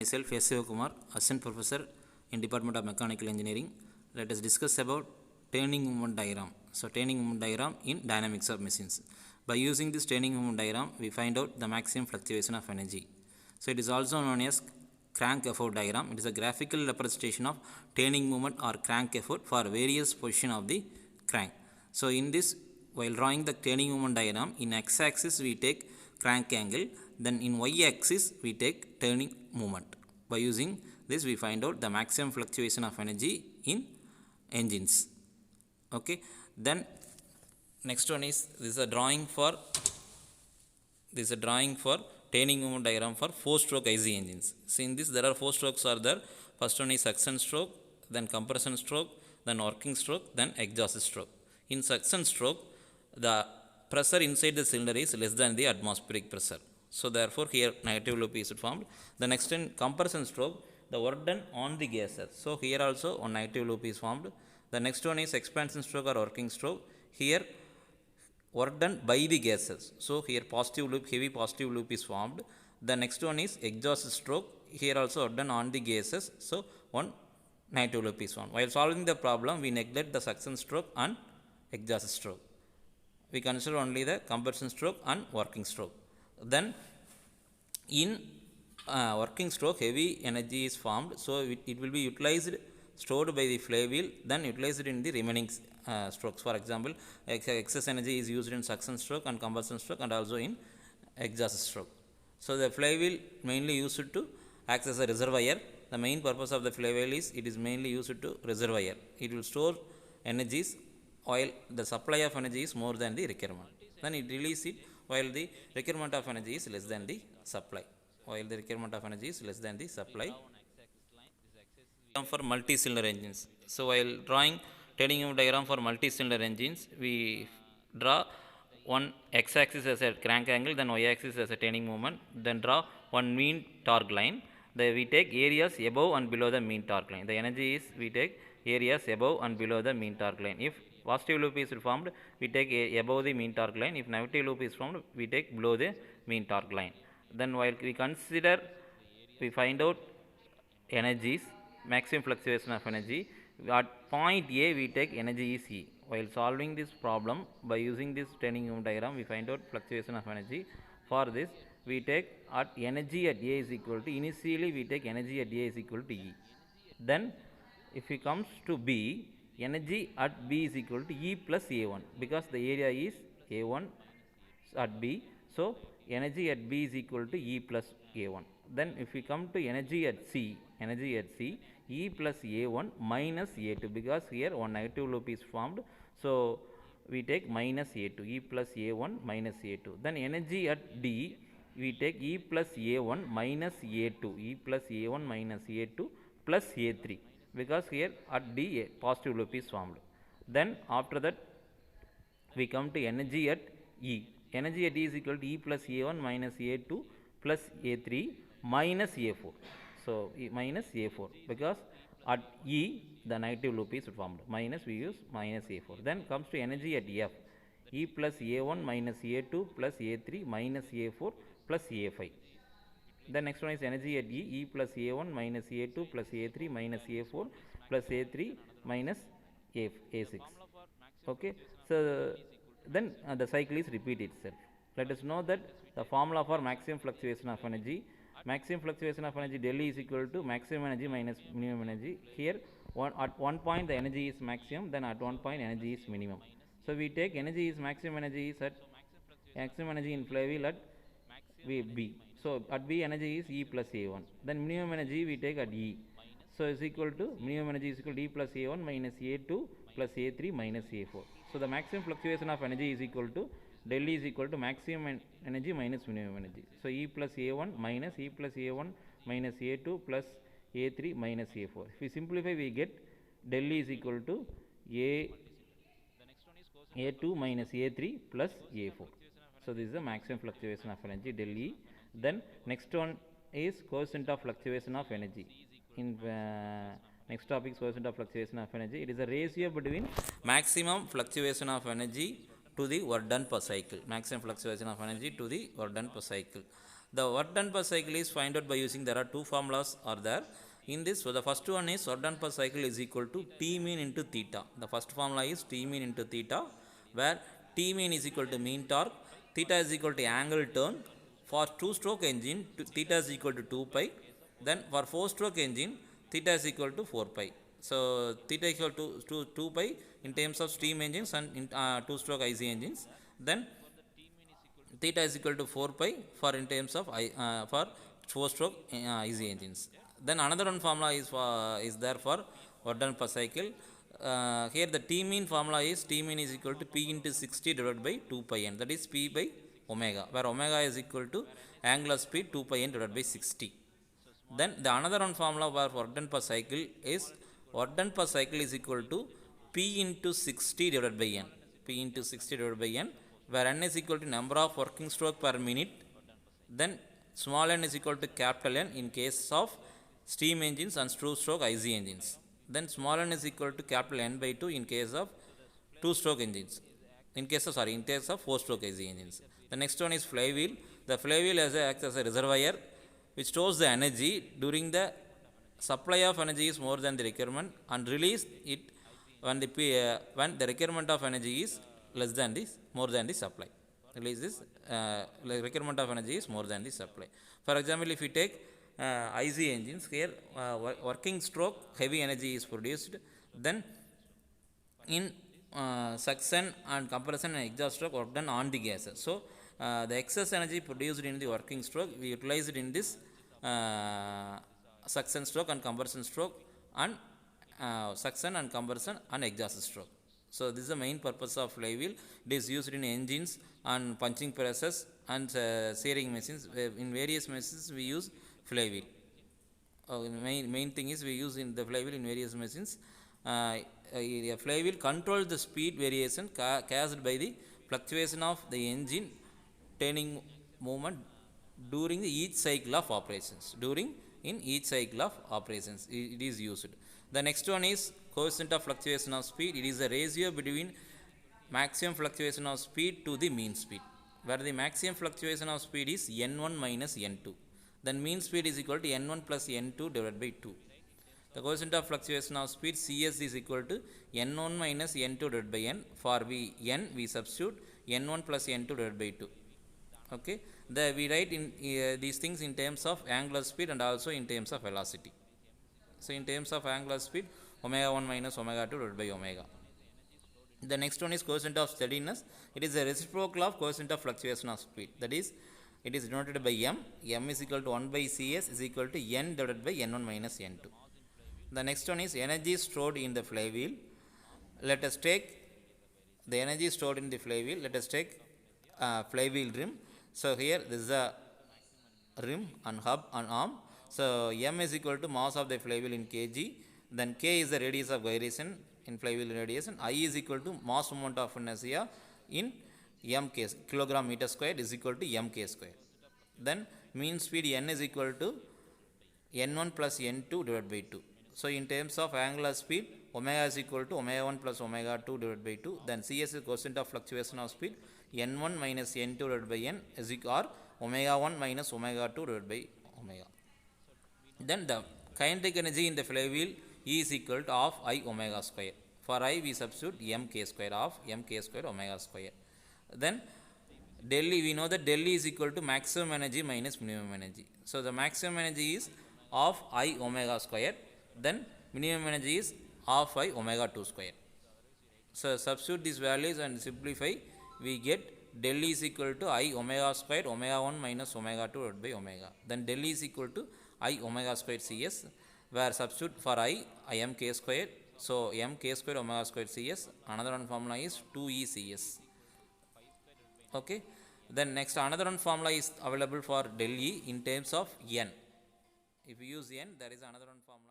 Myself S. Kumar, Assistant Professor in Department of Mechanical Engineering. Let us discuss about turning moment diagram. So turning moment diagram in dynamics of machines. By using this turning moment diagram, we find out the maximum fluctuation of energy. So it is also known as crank effort diagram. It is a graphical representation of turning moment or crank effort for various position of the crank. So in this, while drawing the turning moment diagram, in x-axis we take crank angle, then in y-axis we take turning moment. By using this, we find out the maximum fluctuation of energy in engines. Okay, then next one is this is a drawing for turning moment diagram for 4-stroke IC engines. See, in this there are 4 strokes are there. First one is suction stroke, then compression stroke, then working stroke, then exhaust stroke. In suction stroke, the pressure inside the cylinder is less than the atmospheric pressure. So therefore here negative loop is formed. The next in compression stroke, the work done on the gases. So here also one negative loop is formed. The next one is expansion stroke or working stroke. Here work done by the gases. So here positive loop, heavy positive loop is formed. The next one is exhaust stroke. Here also work done on the gases. So one negative loop is formed. While solving the problem, we neglect the suction stroke and exhaust stroke. We consider only the compression stroke and working stroke. Then in working stroke, heavy energy is formed, so it will be utilized, stored by the flywheel, then utilized in the remaining strokes. For example, excess energy is used in suction stroke and compression stroke and also in exhaust stroke. So the flywheel mainly used to act as a reservoir. The main purpose of the flywheel is it is mainly used to reservoir. It will store energies while the supply of energy is more than the requirement. Then it releases it while the requirement of energy is less than the supply. While the requirement of energy is less than the supply. For multi-cylinder engines. So while drawing turning moment diagram for multi-cylinder engines, we draw one x-axis as a crank angle, then y-axis as a turning moment, then draw one mean torque line. We take areas above and below the mean torque line. The energy is we take areas above and below the mean torque line. If positive loop is formed, we take above the mean torque line. If negative loop is formed, we take below the mean torque line. Then while we consider, we find out energies, maximum fluctuation of energy. At point A, we take energy is E. While solving this problem, by using this turning moment diagram, we find out fluctuation of energy. For this, we take at energy at A is equal to, initially we take energy at A is equal to E. Then, if it comes to B, energy at B is equal to E plus A1, because the area is A1 at B. So energy at B is equal to E plus A1. Then if we come to energy at C, E plus A1 minus A2, because here one negative loop is formed. So we take minus A2, E plus A1 minus A2. Then energy at D, we take E plus A1 minus A2, E plus A1 minus A2 plus A3, because here at D a positive loop is formed. Then after that we come to energy at E. Energy at E is equal to E plus A1 minus A2 plus A3 minus A4. So minus A4, because at E the negative loop is formed. Minus, we use minus A4. Then comes to energy at F. E plus A1 minus A2 plus A3 minus A4 plus A5. The next one is energy at E. E plus A1 minus A2 plus A3 minus A4 plus A3 minus A6. Okay. So then the cycle is repeat itself. Let us know that the formula for maximum fluctuation of energy. Maximum fluctuation of energy del E is equal to maximum energy minus minimum energy. Here at one point the energy is maximum, then at one point energy is minimum. So we take energy is maximum energy is at maximum energy in flywheel at B. So at B energy is E plus A1. Then minimum energy we take at E. So is equal to minimum energy is equal to E plus A1 minus A2 plus A3 minus A4. So the maximum fluctuation of energy is equal to del E is equal to maximum energy minus minimum energy. So E plus A1 minus E plus A1 minus A2 plus A3 minus A4. If we simplify, we get del E is equal to A2 minus A3 plus A4. So this is the maximum fluctuation of energy del E. Then next one is coefficient of fluctuation of energy. In next topic is coefficient of fluctuation of energy. It is a ratio between maximum fluctuation of energy to the work done per cycle. Maximum fluctuation of energy to the work done per cycle. The work done per cycle is find out by using, there are two formulas are there in this. So the first one is work done per cycle is equal to T mean into theta. The first formula is T mean into theta, where T mean is equal to mean torque, theta is equal to angle turn. For two stroke engine, theta is equal to 2 pi. Then for four stroke engine, theta is equal to 4 pi. So theta is equal to 2 pi in terms of steam engines and in, two stroke IC engines. Then theta is equal to 4 pi for in terms of for four stroke easy engines. Then another one formula is there for work done per cycle. Here the T mean formula is T mean is equal to P into 60 divided by 2 pi n, that is P by omega, where omega is equal to angular speed 2 pi n divided by 60. Then the another one formula for work done per cycle is work done per cycle is equal to P into 60 divided by n, P into 60 divided by n, where n is equal to number of working stroke per minute. Then small n is equal to capital N in case of steam engines and two stroke IC engines. Then small n is equal to capital N by 2 in case of two stroke engines, in case of four stroke IC engines. The next one is flywheel. The flywheel acts as a reservoir which stores the energy during the supply of energy is more than the requirement, and release it when the requirement of energy is less than this more than the supply. Release this requirement of energy is more than the supply. For example, if you take IC engines, here working stroke heavy energy is produced. Then in suction and compression and exhaust stroke work done on the gases. So the excess energy produced in the working stroke we utilize it in this suction stroke and compression stroke, and suction and compression and exhaust stroke. So this is the main purpose of flywheel. It is used in engines and punching presses and steering machines. In various machines we use flywheel. Main thing is we use in the flywheel in various machines. A flywheel controls the speed variation caused by the fluctuation of the engine turning movement during each cycle of operations. In each cycle of operations it is used. The next one is coefficient of fluctuation of speed. It is the ratio between maximum fluctuation of speed to the mean speed, where the maximum fluctuation of speed is n1 minus n2. Then mean speed is equal to n1 plus n2 divided by 2. The coefficient of fluctuation of speed Cs is equal to n1 minus n2 divided by n. For we substitute n1 plus n2 divided by 2. Okay, we write in these things in terms of angular speed and also in terms of velocity. So in terms of angular speed, omega 1 minus omega 2 divided by omega. The next one is coefficient of steadiness. It is a reciprocal of coefficient of fluctuation of speed. That is, it is denoted by m. M is equal to 1 by Cs is equal to n divided by n1 minus n2. The next one is energy stored in the flywheel. Let us take the energy stored in the flywheel. Let us take flywheel rim. So here this is a rim and hub and arm. So m is equal to mass of the flywheel in kg. Then k is the radius of gyration in flywheel radius. I is equal to mass moment of inertia in mk, kilogram meter square is equal to mk square. Then mean speed n is equal to n1 plus n2 divided by 2. So in terms of angular speed, omega is equal to omega 1 plus omega 2 divided by 2. Then Cs is coefficient of fluctuation of speed, n1 minus n2 divided by n is equal, or omega 1 minus omega 2 divided by omega. Then the kinetic energy in the flywheel is equal to half I omega square. For I we substitute mk square, of mk square omega square. Then del E, we know that del E is equal to maximum energy minus minimum energy. So the maximum energy is half I omega square. Then minimum energy is half I omega 2 square. So substitute these values and simplify. We get del E is equal to I omega square omega 1 minus omega 2 divided by omega. Then del E is equal to I omega square Cs, where substitute for I am k square. So m k square omega square Cs. Another one formula is 2E Cs. Okay. Then next another one formula is available for del E in terms of n. If you use n, there is another one formula.